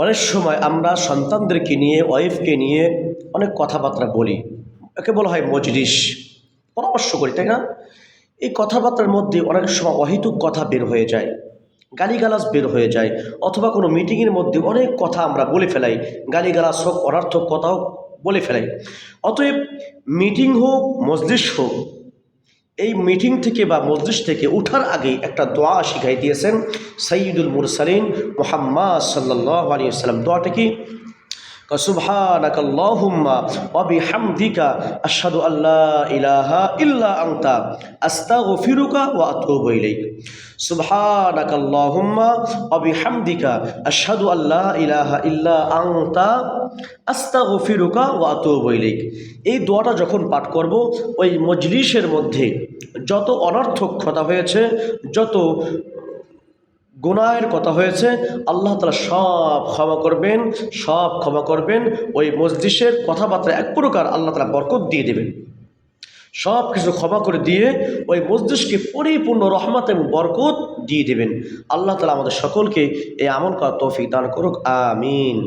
অনেক সময় আমরা সন্তানদেরকে নিয়ে, ওয়াইফকে নিয়ে অনেক কথাবার্তা বলি, একে বলা হয় মজলিস, পরামর্শ করি, তাই না? এই কথাবার্তার মধ্যে অনেক সময় অহেতুক কথা বের হয়ে যায়, গালিগালাজ বের হয়ে যায়, অথবা কোনো মিটিংয়ের মধ্যে অনেক কথা আমরা বলে ফেলাই, গালিগালাজ হোক, অনর্থক কথাও বলে ফেলাই। অতএব মিটিং হোক, মজলিস হোক, এই মিটিং থেকে বা মজলিস থেকে উঠার আগে একটা দোয়া শিখাই দিয়েছেন সাইয়্যিদুল মুরসালিন মুহাম্মদ সাল্লাল্লাহু আলাইহি ওয়াসাল্লাম। দোয়াটা কি? সুবহানাকা আল্লাহুম্মা ওয়া বিহামদিকা আশহাদু আল্লা ইলাহা ইল্লা আনতা আস্তাগফিরুকা ওয়া আতুবু ইলাইক। সুবহানাকা আল্লাহুম্মা ওয়া বিহামদিকা আশহাদু আল্লা ইলাহা ইল্লা আনতা আস্তাগফিরুকা ওয়া আতুবু ইলাইক। এই দোয়াটা যখন পাঠ করব, ওই মজলিসের মধ্যে যত অনর্থক কথা হয়েছে, যত গুনাহের কথা হয়েছে, আল্লাহ তাআলা সব ক্ষমা করবেন, সব ক্ষমা করবেন। ওই মজলিসের কথাবার্তা এক প্রকার আল্লাহ তাআলা বরকত দিয়ে দেবেন, সব কিছু ক্ষমা করে দিয়ে ওই মজলিসকে পরিপূর্ণ রহমত এবং বরকত দিয়ে দেবেন। আল্লাহ তাআলা আমাদের সকলকে এই আমল করার তৌফিক দান করুক, আমিন।